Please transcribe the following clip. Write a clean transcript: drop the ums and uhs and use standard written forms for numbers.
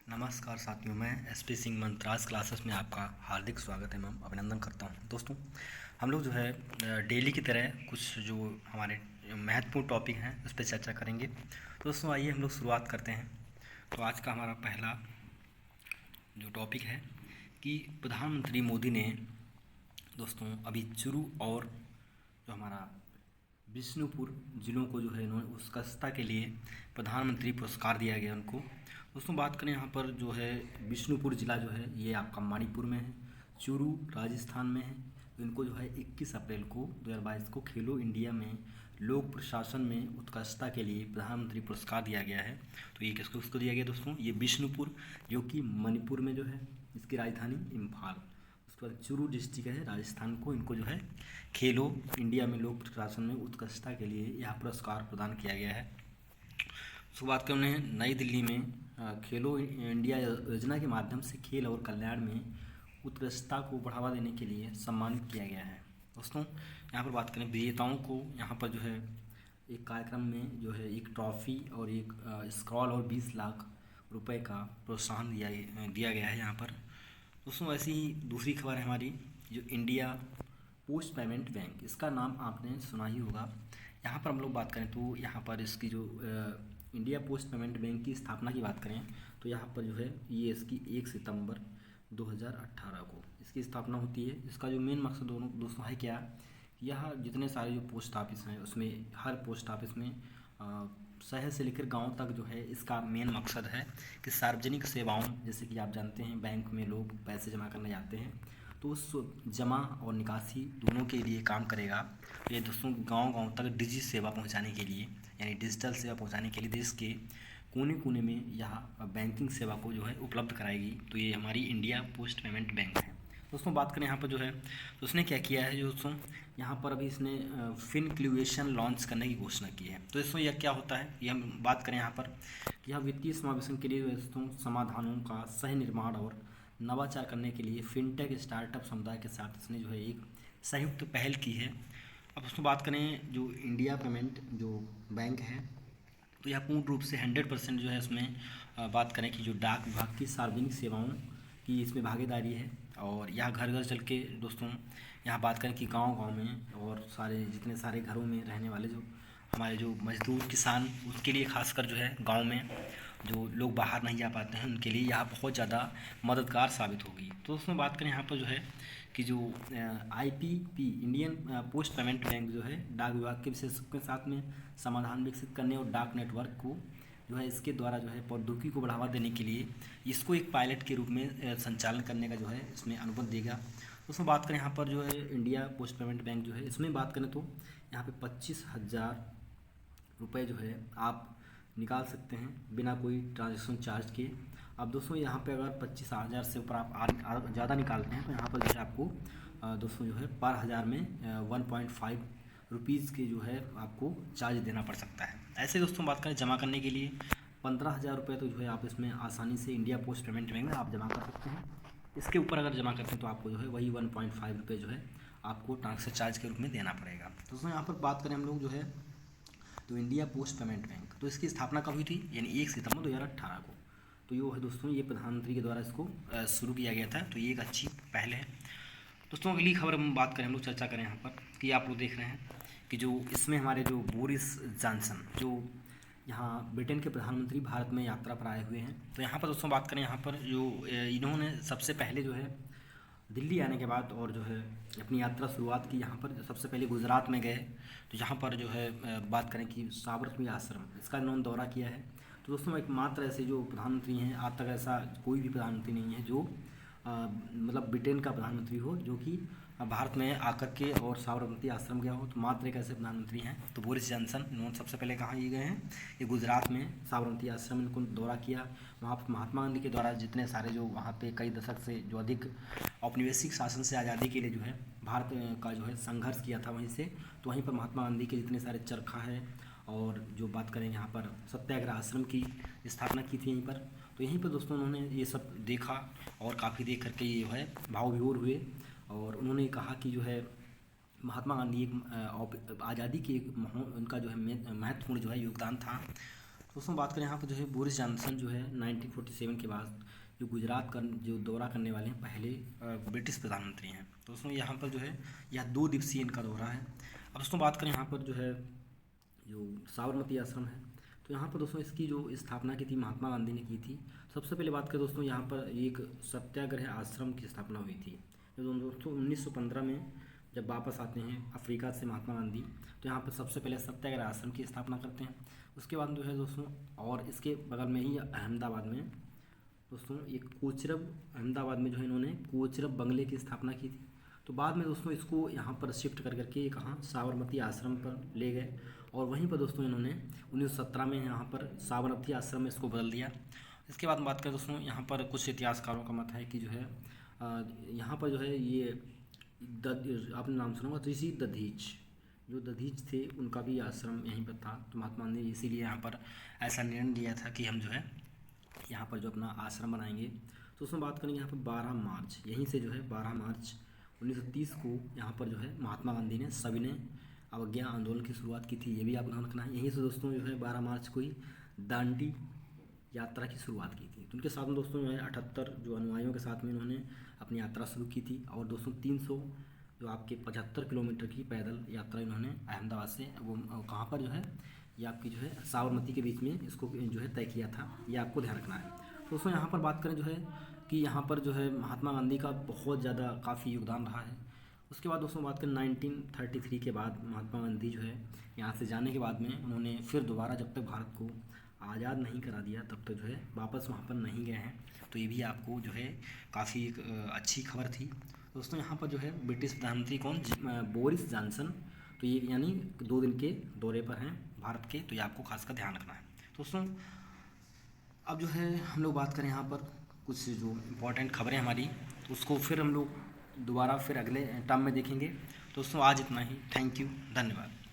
नमस्कार साथियों, मैं एसपी सिंह मंत्रास क्लासेस में आपका हार्दिक स्वागत है मैम, अभिनंदन करता हूं। दोस्तों, हम लोग जो है डेली की तरह कुछ जो हमारे महत्वपूर्ण टॉपिक हैं उस पर चर्चा करेंगे। तो दोस्तों आइए हम लोग शुरुआत करते हैं। तो आज का हमारा पहला जो टॉपिक है कि प्रधानमंत्री मोदी ने दोस्तों अभी चुरू और जो हमारा बिष्णुपुर ज़िलों को जो है इन्होंने उत्कृष्टता के लिए प्रधानमंत्री पुरस्कार दिया गया उनको। दोस्तों बात करें यहाँ पर जो है बिष्णुपुर ज़िला जो है ये आपका मणिपुर में है, चूरू राजस्थान में है। तो इनको जो है 21 अप्रैल को 2022 को खेलो इंडिया में लोक प्रशासन में उत्कृष्टता के लिए प्रधानमंत्री पुरस्कार दिया गया है। तो ये किसको दिया गया दोस्तों? ये बिष्णुपुर जो कि मणिपुर में जो है, इसकी राजधानी इम्फाल, उसके बाद चूरू डिस्ट्रिक्ट है राजस्थान को, इनको जो है खेलो इंडिया में लोक प्रशासन में उत्कृष्टता के लिए यह पुरस्कार प्रदान किया गया है। उसके बाद उन्हें नई दिल्ली में खेलो इंडिया योजना के माध्यम से खेल और कल्याण में उत्कृष्टता को बढ़ावा देने के लिए सम्मानित किया गया है। दोस्तों यहाँ पर बात करें विजेताओं को, यहाँ पर जो है एक कार्यक्रम में जो है एक ट्रॉफी और एक स्क्रॉल और 20 लाख रुपए का प्रोत्साहन दिया गया है यहाँ पर। दोस्तों ऐसी ही दूसरी खबर है हमारी, जो इंडिया पोस्ट पेमेंट बैंक, इसका नाम आपने सुना ही होगा। यहाँ पर हम लोग बात करें तो यहाँ पर इसकी जो इंडिया पोस्ट पेमेंट बैंक की स्थापना की बात करें तो यहाँ पर जो है ये इसकी 1 सितंबर 2018 को इसकी स्थापना होती है। इसका जो मेन मकसद दोस्तों है क्या, यह जितने सारे जो पोस्ट ऑफिस हैं उसमें हर पोस्ट ऑफिस में शहर से लेकर गांव तक जो है इसका मेन मकसद है कि सार्वजनिक सेवाओं, जैसे कि आप जानते हैं बैंक में लोग पैसे जमा करने जाते हैं तो उस जमा और निकासी दोनों के लिए काम करेगा। ये दोस्तों गांव-गांव तक डिजी सेवा पहुंचाने के लिए, यानी डिजिटल सेवा पहुंचाने के लिए देश के कोने कोने में यह बैंकिंग सेवा को जो है उपलब्ध कराएगी। तो ये हमारी इंडिया पोस्ट पेमेंट बैंक है। दोस्तों बात करें यहाँ पर जो है तो उसने क्या किया है, जो दोस्तों यहाँ पर अभी इसने फिनक्लुएशन लॉन्च करने की घोषणा की है। तो दोस्तों यह क्या होता है, ये हम बात करें यहाँ पर कि यह वित्तीय समावेशन के लिए दोस्तों समाधानों का सह निर्माण और नवाचार करने के लिए फिनटेक स्टार्टअप समुदाय के साथ इसने जो है एक संयुक्त पहल की है। अब दोस्तों बात करें जो इंडिया पेमेंट जो बैंक है तो यह पूर्ण रूप से 100% जो है इसमें बात करें कि जो डाक विभाग की सार्वजनिक सेवाओं की इसमें भागीदारी है। और यह घर घर चल के दोस्तों यहाँ बात करें कि गांव-गांव में और सारे जितने सारे घरों में रहने वाले जो हमारे जो मजदूर किसान, उसके लिए खासकर जो है गांव में जो लोग बाहर नहीं जा पाते हैं उनके लिए यह बहुत ज़्यादा मददगार साबित होगी। तो दोस्तों बात करें यहाँ पर जो है कि जो IPP Indian post payment bank जो है डाक विभाग के विशेषज्ञों के साथ में समाधान विकसित करने और डाक नेटवर्क को जो है इसके द्वारा जो है प्रौद्योगिकी को बढ़ावा देने के लिए इसको एक पायलट के रूप में संचालन करने का जो है इसमें अनुबंध देगा। उसमें बात करें यहाँ पर जो है इंडिया पोस्ट पेमेंट बैंक जो है इसमें बात करें तो यहाँ पे 25,000 रुपये जो है आप निकाल सकते हैं बिना कोई ट्रांजेक्शन चार्ज के। अब दोस्तों यहाँ पे अगर 25,000 से ऊपर आप ज़्यादा निकालते हैं तो यहाँ पर जो है आपको दोस्तों जो है पर हज़ार में 1.5 रुपीज़ के जो है आपको चार्ज देना पड़ सकता है। ऐसे दोस्तों बात करें जमा करने के लिए 15,000 रुपये तो जो है आप इसमें आसानी से इंडिया पोस्ट पेमेंट बैंक में आप जमा कर सकते हैं। इसके ऊपर अगर जमा करते हैं तो आपको जो है वही 1.5 रुपये जो है आपको ट्रांसफर चार्ज के रूप में देना पड़ेगा। दोस्तों यहाँ पर बात करें हम लोग जो है तो इंडिया पोस्ट पेमेंट बैंक, तो इसकी स्थापना कब हुई थी, यानी 1 सितंबर 2018 को। तो ये है दोस्तों, ये प्रधानमंत्री के द्वारा इसको शुरू किया गया था। तो ये एक अच्छी पहल है। दोस्तों अगली खबर हम बात करें, हम लोग चर्चा करें यहाँ पर कि आप लोग देख रहे हैं कि जो इसमें हमारे जो बोरिस जॉनसन जो यहाँ ब्रिटेन के प्रधानमंत्री भारत में यात्रा पर आए हुए हैं। तो यहाँ पर दोस्तों बात करें यहाँ पर जो इन्होंने सबसे पहले जो है दिल्ली आने के बाद और जो है अपनी यात्रा शुरुआत की, यहाँ पर सबसे पहले गुजरात में गए। तो यहाँ पर जो है बात करें कि साबरमती आश्रम, इसका इन्होंने दौरा किया है। तो दोस्तों एकमात्र ऐसे जो प्रधानमंत्री हैं, आज तक ऐसा कोई भी प्रधानमंत्री नहीं है जो मतलब ब्रिटेन का प्रधानमंत्री हो जो कि भारत में आकर के और साबरमती आश्रम गया हो। तो मात्र एक ऐसे प्रधानमंत्री हैं। तो बोरिस जॉनसन इन्होंने सबसे पहले कहाँ ये गए हैं, ये गुजरात में साबरमती आश्रम इनको दौरा किया। वहाँ पर महात्मा गांधी के द्वारा जितने सारे जो वहाँ पे कई दशक से जो अधिक औपनिवेशिक शासन से आज़ादी के लिए जो है भारत का जो है संघर्ष किया था वहीं से। तो वहीं पर महात्मा गांधी के जितने सारे चरखा है और जो बात करें यहाँ पर सत्याग्रह आश्रम की स्थापना की थी यहीं पर। तो यहीं पर दोस्तों उन्होंने ये सब देखा और काफ़ी देख करके ये जो है भाव विभोर हुए और उन्होंने कहा कि जो है महात्मा गांधी एक आज़ादी की एक उनका जो है महत्वपूर्ण जो है योगदान था। दोस्तों बात करें यहाँ पर जो है बोरिस जॉनसन जो है 1947 के बाद जो गुजरात का जो दौरा करने वाले हैं पहले ब्रिटिश प्रधानमंत्री हैं। तो दोस्तों यहाँ पर जो है यह 2 दिवसीय इनका दौरा है। अब दोस्तों बात करें यहाँ पर जो है जो साबरमती आश्रम है, तो यहाँ पर दोस्तों इसकी जो स्थापना की थी महात्मा गांधी ने की थी। सबसे पहले बात करें दोस्तों यहाँ पर एक सत्याग्रह आश्रम की स्थापना हुई थी जो दोस्तों 1915 में जब वापस आते हैं अफ्रीका से महात्मा गांधी, तो यहाँ पर सबसे पहले सत्याग्रह आश्रम की स्थापना करते हैं। उसके बाद जो है दोस्तों और इसके बगल में ही अहमदाबाद में दोस्तों एक कोचरब, अहमदाबाद में जो है इन्होंने कोचरब बंगले की स्थापना की थी। तो बाद में दोस्तों इसको यहाँ पर शिफ्ट कर करके कहाँ साबरमती आश्रम पर ले गए और वहीं पर दोस्तों इन्होंने 1917 में यहाँ पर साबरमती आश्रम में इसको बदल दिया। इसके बाद बात करें दोस्तों यहाँ पर कुछ इतिहासकारों का मत है कि जो है यहाँ पर जो है ये आपने नाम सुना होगा ऋषि दधीच, जो दधीच थे उनका भी आश्रम यहीं पर था। तो महात्मा गांधी ने इसीलिए यहाँ पर ऐसा निर्णय लिया था कि हम जो है यहाँ पर जो अपना आश्रम बनाएंगे। तो उसमें बात करेंगे यहाँ पर 12 मार्च, यहीं से जो है 12 मार्च 1930 को यहाँ पर जो है महात्मा गांधी ने सविनय अवज्ञा आंदोलन की शुरुआत की थी। ये भी आपको ध्यान रखना है। यहीं से दोस्तों जो है 12 मार्च को ही दांडी यात्रा की शुरुआत की थी। तो उनके साथ में दोस्तों जो है 78 जो अनुयायियों के साथ में इन्होंने अपनी यात्रा शुरू की थी और दोस्तों 300 जो आपके 75 किलोमीटर की पैदल यात्रा इन्होंने अहमदाबाद से वो कहाँ पर जो है ये आपकी जो है साबरमती के बीच में इसको जो है तय किया था। ये आपको ध्यान रखना है। तो दोस्तों यहाँ पर बात करें जो है कि यहाँ पर जो है महात्मा गांधी का बहुत ज़्यादा काफ़ी योगदान रहा है। उसके बाद दोस्तों बात करें 1933 के बाद महात्मा गांधी जो है यहाँ से जाने के बाद में उन्होंने फिर दोबारा जब तक भारत को आज़ाद नहीं करा दिया तब तक जो है वापस वहाँ पर नहीं गए हैं। तो ये भी आपको जो है काफ़ी एक अच्छी खबर थी। दोस्तों यहाँ पर जो है ब्रिटिश प्रधानमंत्री कौन, बोरिस जॉनसन, तो ये यानी 2 दिन के दौरे पर हैं भारत के। तो ये आपको खासकर ध्यान रखना है। दोस्तों अब जो है हम लोग बात करें यहाँ पर कुछ जो इम्पोर्टेंट खबरें हमारी, तो उसको फिर हम लोग दोबारा फिर अगले टर्म में देखेंगे। दोस्तों आज इतना ही। थैंक यू, धन्यवाद।